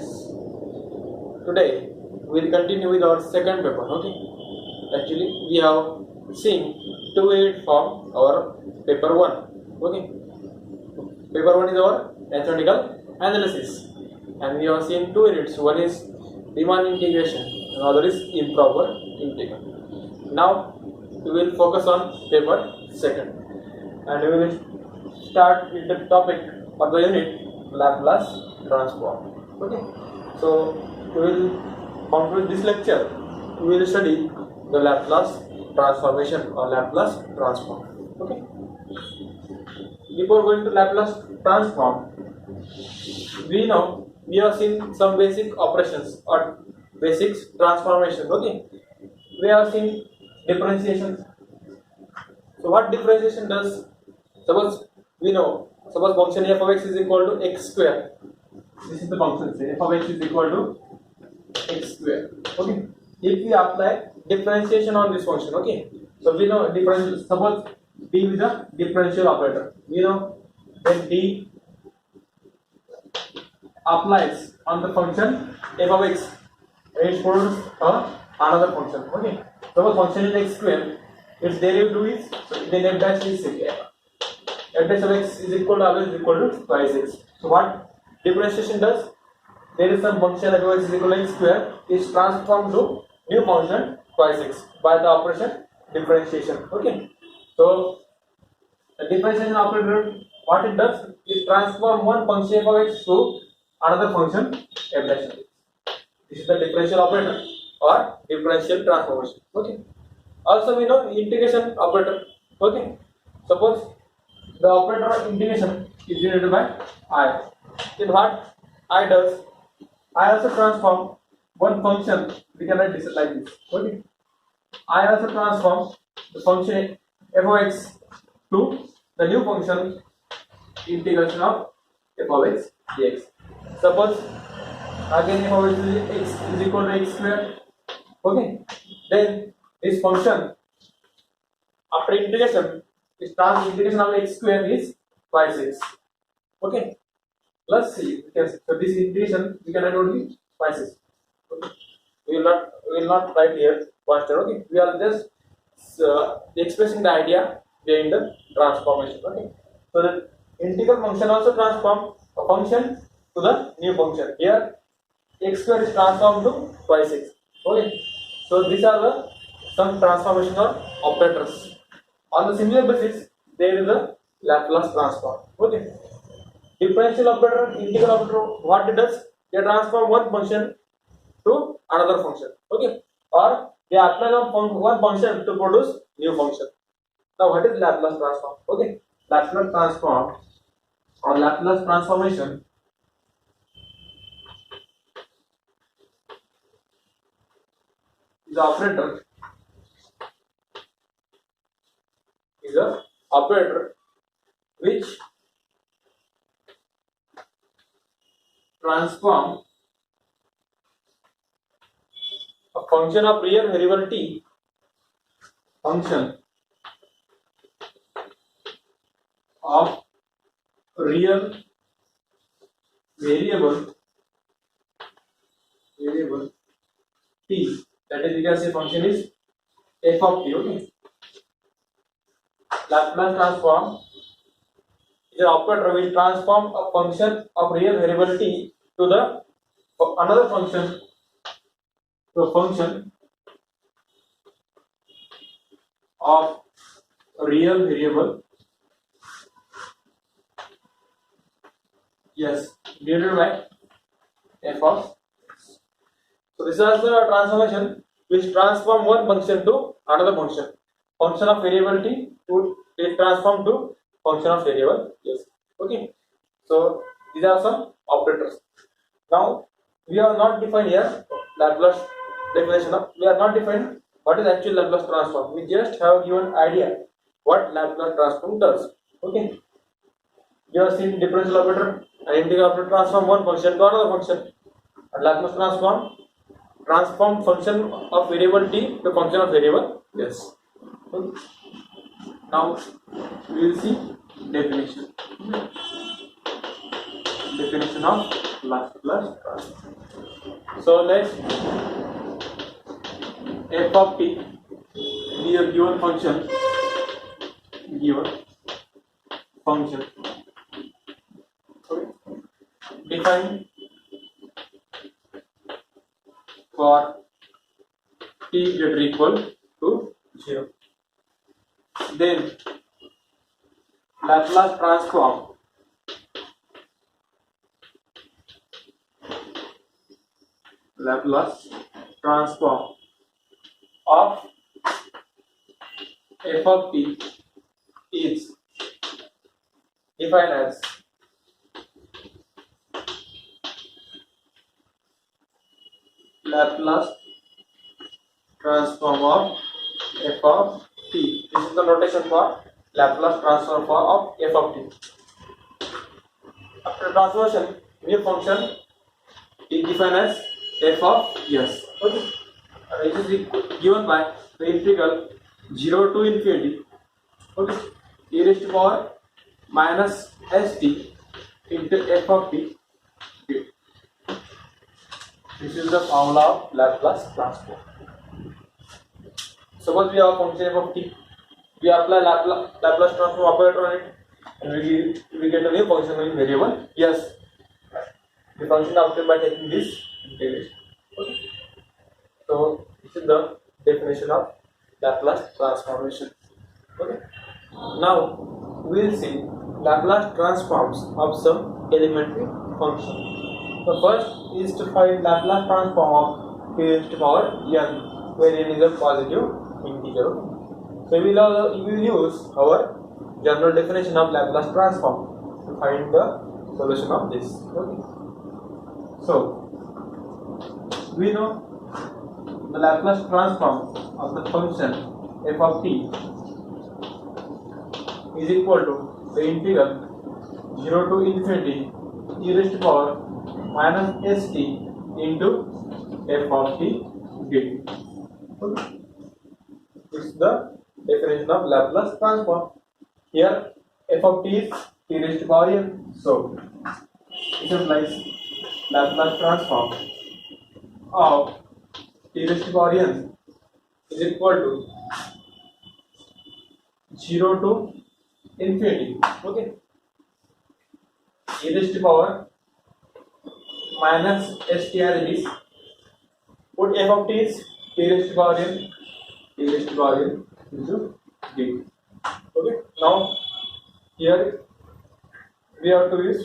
friends, today we will continue with our second paper. Okay, actually we have seen two units from our paper 1. Okay, paper 1 is our mathematical analysis, and we have seen two units. One is Riemann integration, another is improper integral. Now we will focus on paper 2, and we will start with the topic of the unit Laplace transform. Okay, so we will conclude this lecture. We will study the Laplace transformation or Laplace transform. Okay, before going to Laplace transform, we have seen some basic operations or basics transformation. Okay, we have seen differentiation. So what differentiation does? Suppose function f of x is equal to x square. This is the function, say f of x is equal to x square. Okay, if we apply differentiation on this function, okay, so we know differential. Suppose d is a differential operator. We know when d applies on the function f of x, it produces another function. Okay, suppose function is x square, its derivative is, then f dash is f dash of x is equal to always equal to twice x. So what differentiation does? There is some function f of x is equal to x square is transformed to new function twice x by the operation differentiation. Okay, so the differentiation operator, what it does, it transform one function f of x to another function f dash of x. This is the differential operator or differential transformation. Okay, also we know integration operator. Okay, suppose the operator of integration is denoted by I. Then what I does? I also transform one function. We can write this like this. Okay, I also transform the function f of x to the new function integration of f of x dx. Suppose again f of x is equal to x square. Okay, then this function after integration, is integration of x square is twice x. Okay, plus c. So this integration we can write only twice x. Okay, we will not write here faster. Okay, we are just expressing the idea behind the transformation. Okay, so the integral function also transform a function to the new function. Here x square is transformed to twice x. Okay, so these are the some transformation of operators. On the similar basis, there is a Laplace transform. Okay, differential operator, integral operator, what it does? They transform one function to another function. Okay, or they apply one function to produce new function. Now, what is Laplace transform? Okay, Laplace transform or Laplace transformation is the operator which transform a function of real variable t, function of real variable t, that is, we can say function is f of t. Okay, Laplace transform is an operator which transform a function of real variable t to the another function, to a function of real variable denoted by f of. So this is the transformation which transform one function to another function. Function of variable t to is transformed to function of variable s. Okay, so these are some operators. Now we are not defined here Laplace definition of. We are not defined what is actual Laplace transform. We just have given idea what Laplace transform does. Okay, you have seen differential operator and integral operator transform one function to another function. And Laplace transform function of variable t to function of variable s. Okay. Now we will see definition of Laplace transform. So let f of t be a given function. Okay. Define for t greater equal to 0. Then Laplace transform of f of t is defined as Laplace transform of f of t. This is the notation for Laplace transform of f of t. After transformation, new function is defined as f of s. Okay. And it is given by the integral 0 to infinity. Okay. E raised to power minus st into f of t. Okay. This is the formula of Laplace transform. Suppose we have a function f of t, we apply Laplace transform operator on it, and we get a new function with variable s. The function obtained by taking this integration. Okay. So this is the definition of Laplace transformation. Okay. Now we will see Laplace transforms of some elementary function. The first is to find Laplace transform of t raised to power n, where n is a positive integer. So we will use our general definition of Laplace transform to find the solution of this. Okay. So we know the Laplace transform of the function f of t is equal to the integral 0 to infinity e raised to power minus st into f of t dt. Okay. This is the definition of Laplace transform. Here f of t is t raised to power n, so it implies Laplace transform of t raised to power n is equal to 0 to infinity. Okay. E raised to power minus st as it is. Put f of t is t raised to power n into dt. Okay. Now here we have to use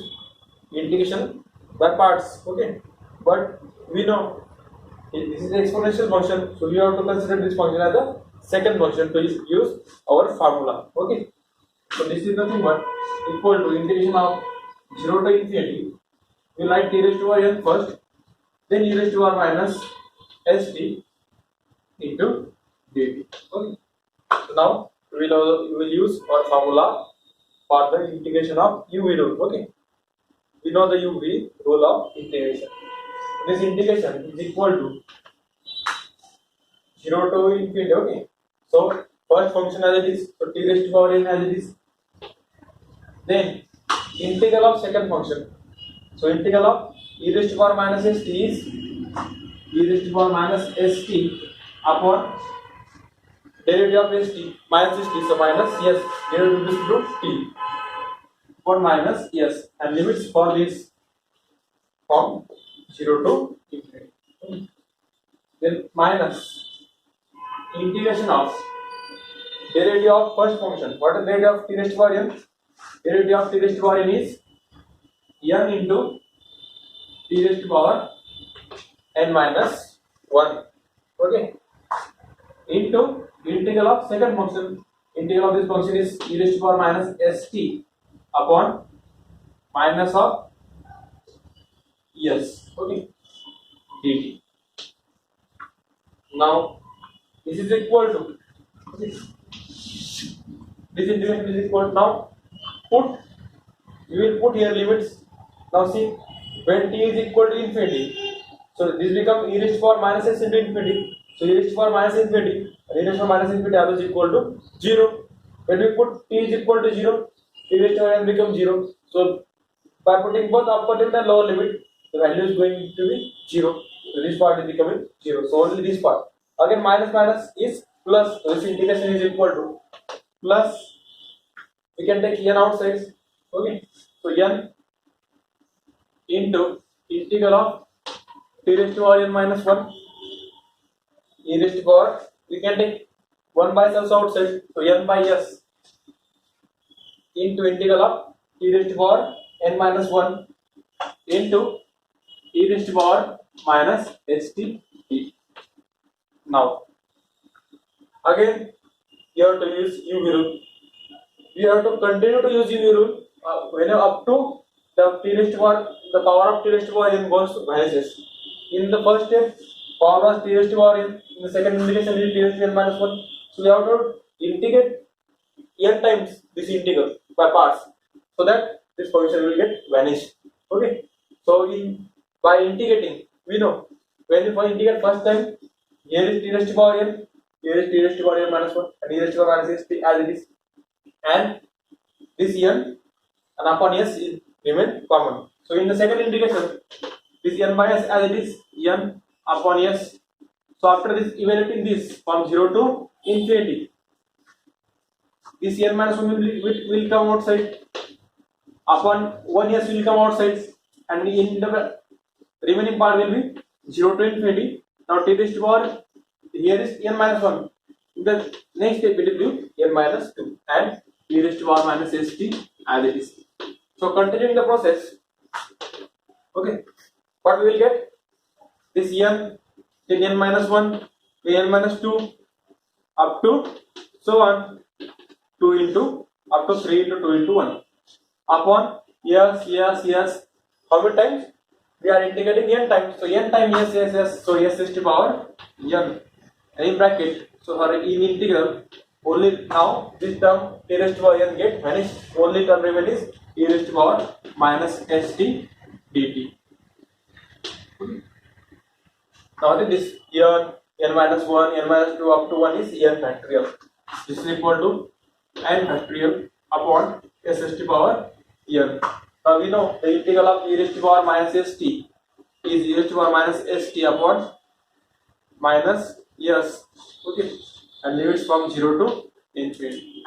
integration by parts. Okay. But we know this is an exponential function, so we have to consider this function as a second function to use our formula. Okay. So this is nothing but equal to integration of 0 to infinity. We write t raised to power n first, then e raised to power minus st into dt. Okay. So now we will use our formula for the integration of uv rule. Okay. We know the uv rule of integration. This integration is equal to 0 to infinity. Okay. So first function as it is, so t raised to power n as it is. Then integral of second function. So integral of e raised to power minus st is e raised to power minus st upon derivative of st minus st. So minus yes, derivative to t upon minus yes, and limits for this from 0 to infinity. Then minus integration of derivative of first function. What is derivative of t raised to power n? Derivative of t raised to power n is n into t raised to power n minus 1. Okay. Into integral of second function. Integral of this function is e raised to power minus st upon minus of yes. Okay. dt. Now this is equal to this integration is equal to, now we will put here limits. Now see, when t is equal to infinity, so this becomes e raised to power minus s into infinity. So e raised to power minus infinity, and e raised to power minus infinity always equal to 0. When we put t is equal to 0, e raised to power n becomes 0. So by putting both upper limit and lower limit, the value is going to be 0. So this part is becoming 0. So only this part. Again minus minus is plus. So this integration is equal to plus. We can take n outside. Okay. So n into integral of t raised to power n minus 1 e raised to power. We can take 1 by s outside. So n by s into integral of e raised to power n minus 1 into e raised to power minus st. Now, again, you have to use UV rule. You have to continue to use UV rule whenever up to the t raised to power, the power of t raised to power n goes to vanishes. In the first step, power was t raised to power n. In the second integration, is t raised to n minus 1. So we have to integrate n times this integral by parts, so that this function will get vanished. Okay. So by integrating, we know when we integrate first time, here is t raised to power n, here is t raised to power n minus 1, and e raised to power minus s as it is, and this n and upon s is remain common. So in the second integration, this n by s as it is, n upon s. So after this, evaluating this from 0 to infinity, this n minus 1 will come outside, upon 1s will come outside, and in the remaining part will be 0 to infinity. Now t raised to power, here is n minus 1. In the next step it will be n minus 2 and e raised to power minus st as it is. So continuing the process, okay, what we will get? This n till n minus 1 to n minus 2 up to so on 2 into up to 3 into 2 into 1 upon yes. How many times? We are integrating n times. So n time yes. So s is to power n in bracket. So for in integral, only now this term e raised to power n get vanished. Only term remains is e raised to power minus st dt. Now this n minus 1, n minus 2 up to 1 is n factorial. This is equal to n factorial upon s raised to power n. Now we know the integral of e raised to power minus st is e raised to power minus st upon minus s. Okay, and limits from 0 to infinity.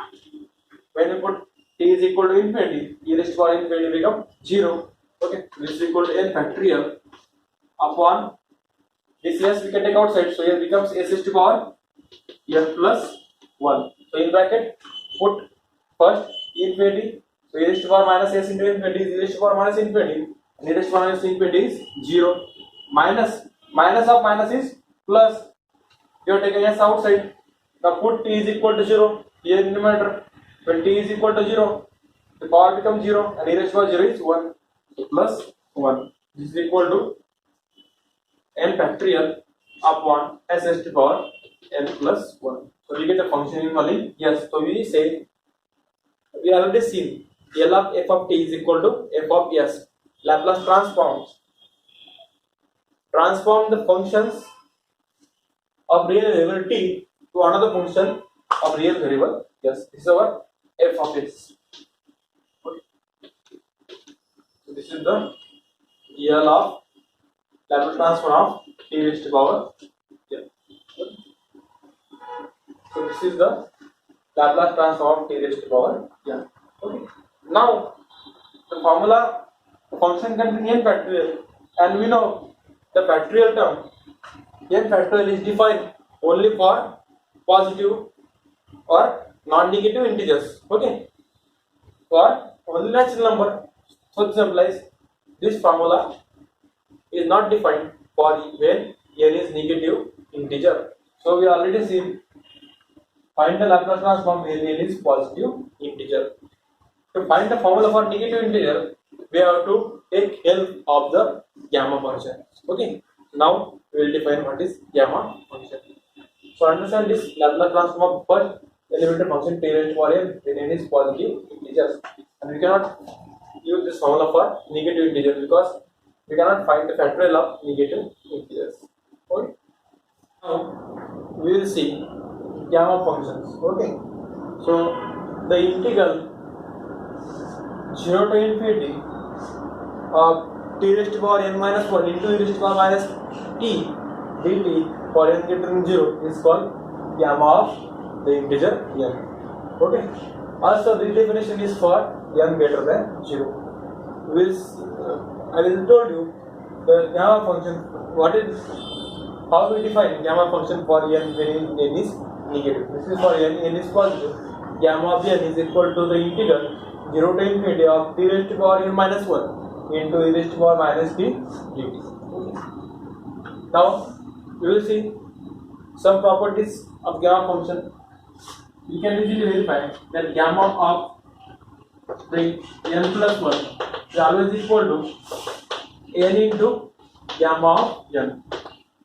When we put t is equal to infinity, e raised to power infinity become 0. Okay, this is equal to n factorial upon this s we can take outside, so here becomes s raised to power n plus 1. So in bracket put first infinity. So e raised to power minus s into infinity is e raised to power minus infinity, and e raised to power minus infinity is 0. Minus of minus is plus. You are taking s outside. Now put t is equal to 0 here in the numerator. When t is equal to 0, the power becomes 0, and e raised to power 0 is 1. So plus 1. This is equal to n factorial upon s raised to power n plus 1. So we get the function in value. Yes. So we say we already seen L of f of t is equal to f of s. Laplace transform the functions of real variable t to another function of real variable. Yes, this is our f of s. Okay. So this is the L of Laplace transform of t raised to power n. So this is the Laplace transform of t raised to power n. Okay. Now the formula function contains n factorial, and we know the factorial term n factorial is defined only for positive or non-negative integers. Okay, for only natural number. So this implies this formula is not defined for when n is negative integer. So we already seen find the Laplace transform when n is positive integer. To find the formula for negative integer, we have to take help of the gamma function. Okay, now we will define what is gamma function. So understand this Laplace transform of first elementary function t raised to power n when n is positive integers, and we cannot use this formula for negative integers because we cannot find the factorial of negative integers. Okay, now we will see gamma functions. Okay, so the integral 0 to infinity of t raised to power n minus 1 into e raised to power minus t dt for n greater than 0 is called gamma of the integer n. Okay. Also, this definition is for n greater than 0. I will told you the gamma function. What is how we define gamma function for n when n is negative? This is for n is positive. Gamma of n is equal to the integral 0 to infinity of t raised to power n minus 1 into e raised to power minus t dt. Now we will see some properties of gamma function. We can easily verify that gamma of the n plus 1 is always equal to n into gamma of n.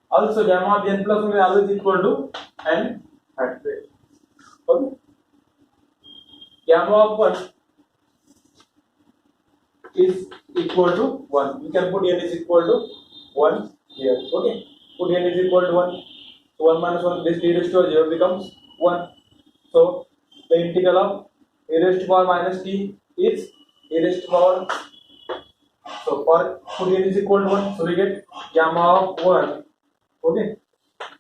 Also, gamma of n plus 1 is always equal to n factorial. Okay. Gamma of 1 is equal to 1. You can put n is equal to 1 here. Okay. Put n is equal to 1. So 1 minus 1, this t raised to 0 becomes 1. So the integral of e raised to power minus t is e raised to power. So for put n is equal to 1, so we get gamma of 1. Okay,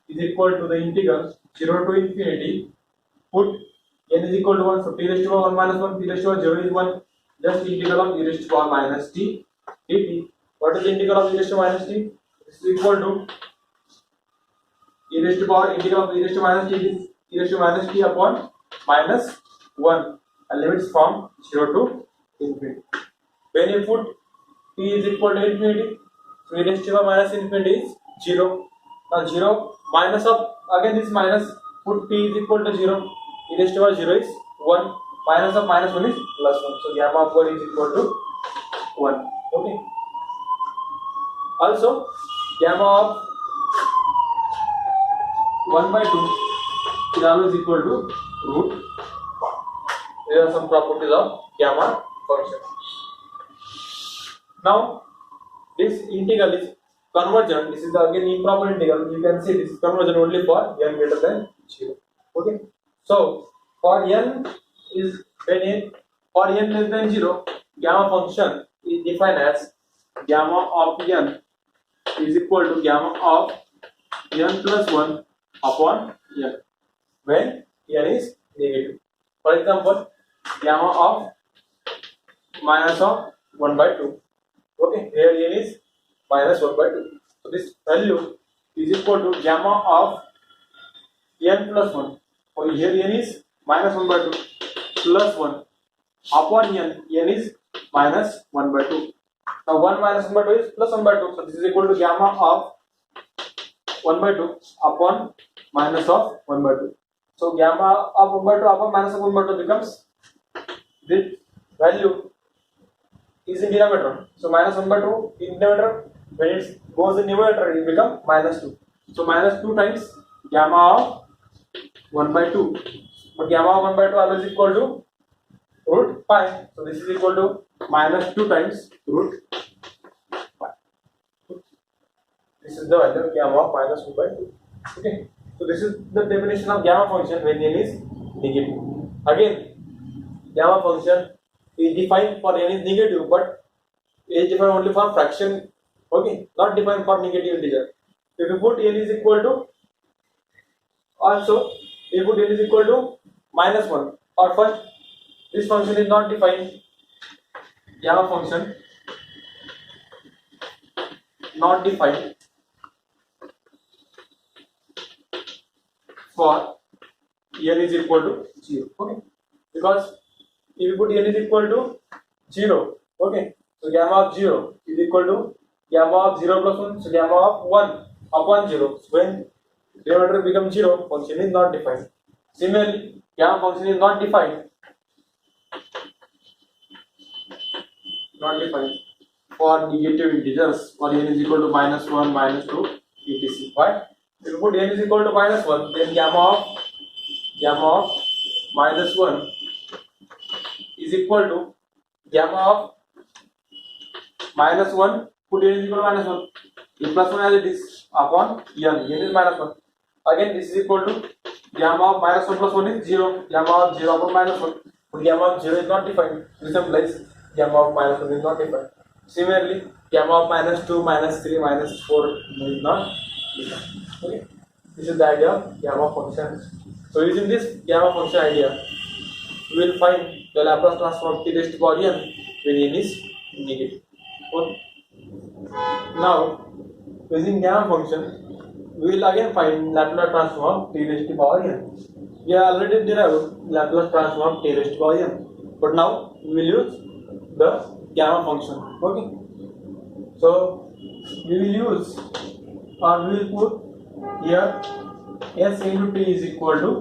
is equal to the integral 0 to infinity. Put n is equal to 1, so t raised to power 1 minus 1, t raised to power 0 is 1. Just integral of e raised to power minus t dt. What is the integral of e raised to minus t? This is equal to e raised to power integral of e raised to minus t is e raised to minus t upon minus 1 and limits from 0 to infinity. When you put t is equal to infinity, so e raised to power minus infinity is 0. Now 0 minus of again this minus, put t is equal to 0, e raised to power 0 is 1, minus of minus 1 is plus 1. So gamma of 1 is equal to 1. Okay. Also gamma of 1 by 2 is always equal to root 1. There are some properties of gamma function. Now this integral is convergent. This is again improper integral. You can see this is convergent only for n greater than 0. Okay. So for n is when n for n less than 0, gamma function is defined as gamma of n is equal to gamma of n plus 1 upon n when n is negative. For example, gamma of minus of 1 by 2. Okay, here n is minus 1 by 2. So this value is equal to gamma of n plus 1. So here n is minus 1 by 2 plus 1 upon n is minus 1 by 2. Now 1 minus 1 by 2 is plus 1 by 2. So this is equal to gamma of 1 by 2 upon minus of 1 by 2. So gamma of 1 by 2 upon minus of 1 by 2 becomes this value is in denominator. So minus 1 by 2 in denominator, when it goes in numerator it becomes minus 2. So minus 2 times gamma of 1 by 2. But gamma of 1 by 2 always equal to root pi. So this is equal to minus 2 times root pi. This is the value of gamma of minus 1 by 2. Okay. So this is the definition of gamma function when n is negative. Again, gamma function is defined for n is negative, but is defined only for fraction. Okay, not defined for negative integer. If you put n is equal to, also if you put n is equal to minus 1, or first this function is not defined. Gamma function not defined for n is equal to 0. Okay, because if you put n is equal to 0, okay, so gamma of 0 is equal to gamma of 0 plus 1, so gamma of 1 upon 0. So when denominator becomes 0, function is not defined. Similarly, gamma function is not defined for negative integers, for n is equal to minus 1, minus 2, etc. Why? If you put n is equal to minus 1, then gamma of minus 1 is equal to gamma of minus 1. Put n is equal to minus 1. The plus 1 as it is upon n. N is minus 1. Again, this is equal to gamma of minus 1 plus 1 is 0. Gamma of 0 upon minus 1. But gamma of 0 is not defined. This implies gamma of minus 1 is not defined. Similarly, gamma of -2, -3, -4 is not given. Okay, this is the idea of gamma function. So using this gamma function idea, we will find the Laplace transform of t raised to power n when n is negative. Okay. Now using gamma function, we will again find Laplace transform of t raised to power n. We have already derived Laplace transform of t raised to power n, but now we will use the gamma function. Okay, so we will use, or we will put here s into t is equal to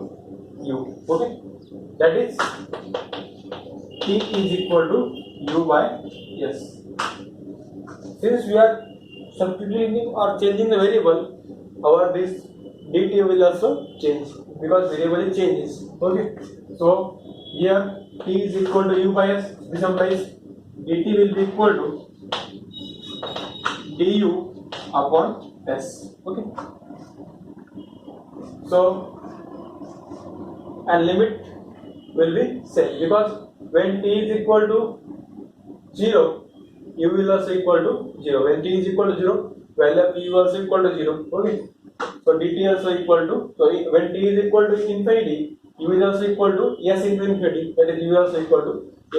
u. Okay, that is t is equal to u by s. Since we are substituting or changing the variable, our this dt will also change because variable changes. Okay, so here t is equal to u by s. This implies dt will be equal to du upon s. Okay, so and limit will be same because when t is equal to 0, u will also equal to 0. When t is equal to 0, value of u also equal to 0. Okay, so dt also equal to, so when t is equal to infinity, u is also equal to s into infinity, that is u also equal to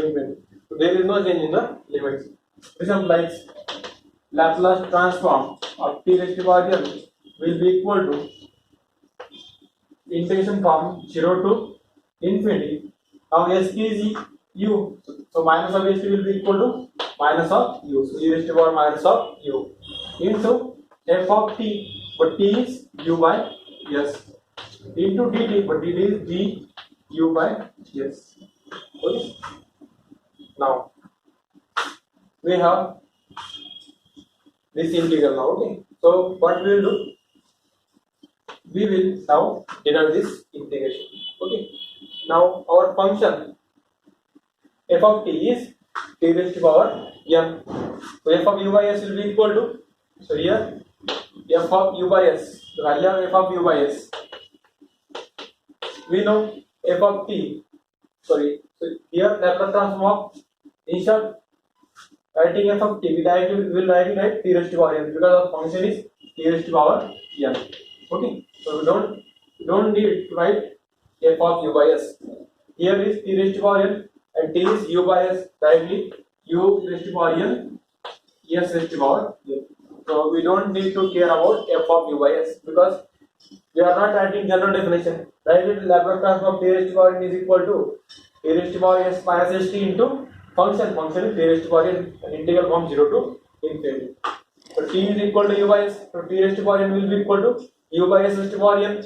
infinity. So there is no change in the limits. This implies Laplace transform of t raised to power n will be equal to integration from 0 to infinity. Now st is u, so minus of st will be equal to minus of u, so e raised to power minus of u into f of t, but t is u by s, into dt, but dt is d u by s. Okay, now we have this integral now. Okay, so what we will do, we will now derive this integration. Okay, now our function f of t is t raised to power m, so f of u by s will be equal to, so here f of u by s, the value of f of u by s, we know f of t, sorry, so here Laplace transform of, instead writing f of t, we will directly write t raised to power n because our function is t raised to power n. Okay, so we don't need to write f of u by s. Here is t raised to power n and t is u by s, directly u raised to power n, s raised to power n. So we don't need to care about f of u by s because we are not writing general definition. Directly Laplace transform of t raised to power n is equal to t raised to power s minus st into function is t raised to power n, integral from 0 to infinity. So t is equal to u by s, so t raised to power n will be equal to u by s raised to power n,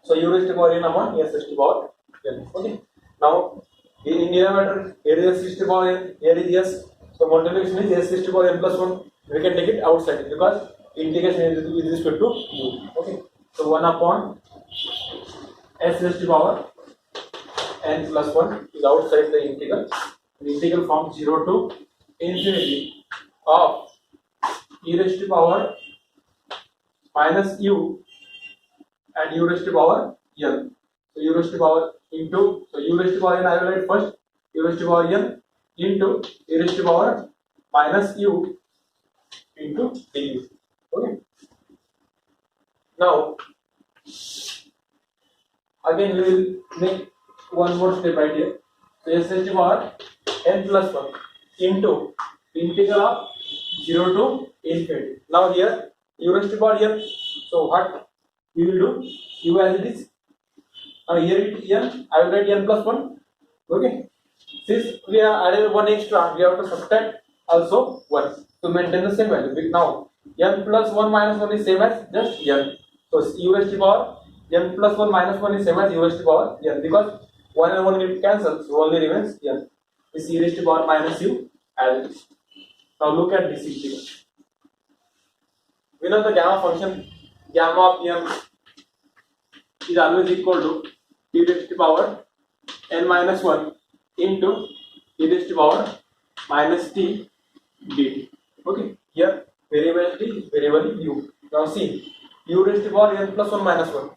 so u raised to power n upon s raised to power n. Okay, now in denominator here is s raised to power n, here is s, so multiplication is s raised to power n plus 1. We can take it outside because integration is with respect to u. Okay, so 1 upon s raised to power n plus 1 is outside the integral. The integral from 0 to infinity of e raised to power minus u and u raised to power n. So u raised to power into, so u raised to power n I will write first, u raised to power n into e raised to power minus u into du. Okay, now again we will make one more step right here. So s raised to power n plus 1 into integral of 0 to infinity. Now here u raised to power n, so what we will do, u as it is, here it is n, I will write n plus 1. Okay, since we are added one extra, we have to subtract also 1 to maintain the same value. Now n plus 1 minus 1 is same as just n, so u raised to power n plus 1 minus 1 is same as u raised to power n, because 1 and 1 get cancelled, so only remains n. This e raised to power minus u as it is. Now look at this integral. We know the gamma function, gamma of m is always equal to e raised to power n minus 1 into e raised to power minus t dt. Okay, here variable t is variable u. Now see, u raised to power n plus 1 minus 1,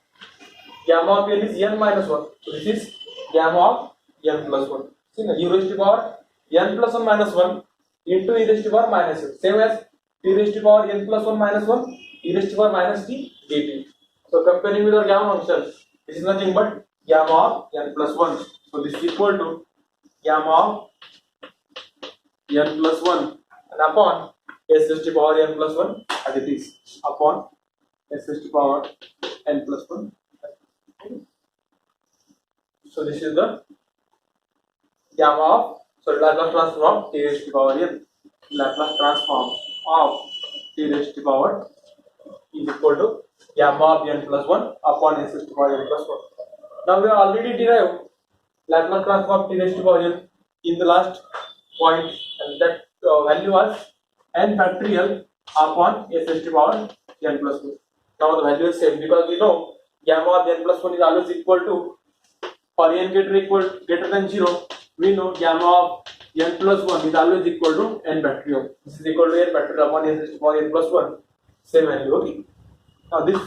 gamma of n is n minus 1, so this is gamma of n plus 1. See now, u raised to power n plus 1 minus 1 into e raised to power minus 1, same as t raised to power n plus 1 minus 1 e raised to power minus t dt. So comparing with our gamma function, this is nothing but gamma of n plus 1. So this is equal to gamma of n plus 1 and upon s raised to power n plus 1 as it is upon s raised to power n plus 1. So this is the gamma of, so Laplace transform of t raised to power n. Laplace transform of t raised to power is equal to gamma of n plus 1 upon s raised to power n plus 1. Now we have already derived Laplace transform of t raised to power n in the last point, and that value was n factorial upon s raised to power n plus 1. Now the value is same because we know gamma of n plus 1 is always equal to, for n greater than 0, we know gamma of n plus 1 is always equal to n factorial. This is equal to n factorial upon s raised to power n plus 1. Same value. Okay. Now this,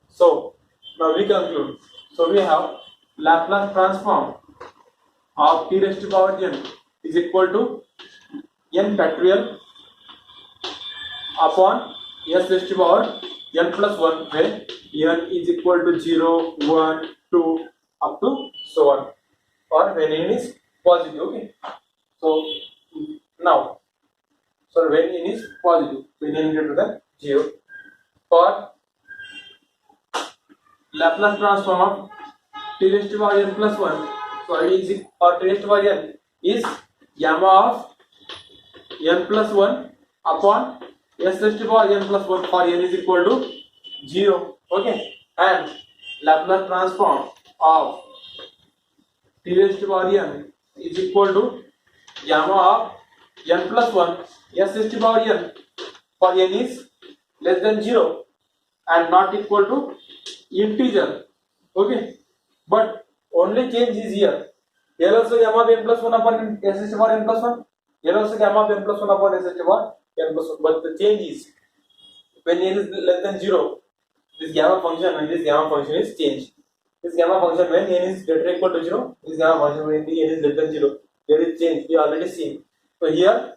so now we conclude. So we have Laplace transform of t raised to power n is equal to n factorial upon s raised to power n plus 1, where n is equal to 0, 1, 2 up to so on, or when n is positive. Okay. So now, so when n is positive, when n greater than 0, for Laplace transform of t raised to power n plus 1, so it is, or t raised to power n is gamma of n plus 1 upon s raised to power n plus 1 for n is equal to 0. Okay. And Laplace transform of t raised to power n is equal to gamma of n plus 1 s raised to power n for n is less than 0 and not equal to integer. Okay. But only change is here. Here also gamma of n plus 1 upon s raised to power n plus 1. Here also gamma of n plus 1 upon s raised to power n plus 1. But the change is when n is less than 0, this gamma function and this gamma function is changed. This gamma function when n is greater or equal to 0, this gamma function when n is less than 0, there is change. We already seen. So here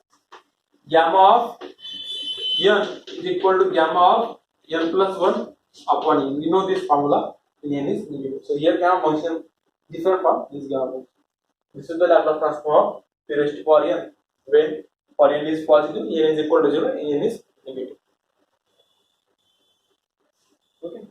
gamma of n is equal to gamma of n plus 1 upon n. We know this formula when n is negative. So here gamma function different from this gamma function. This is the Laplace transform of t raised to power n when for n is positive, n is equal to 0, n is negative. Okay.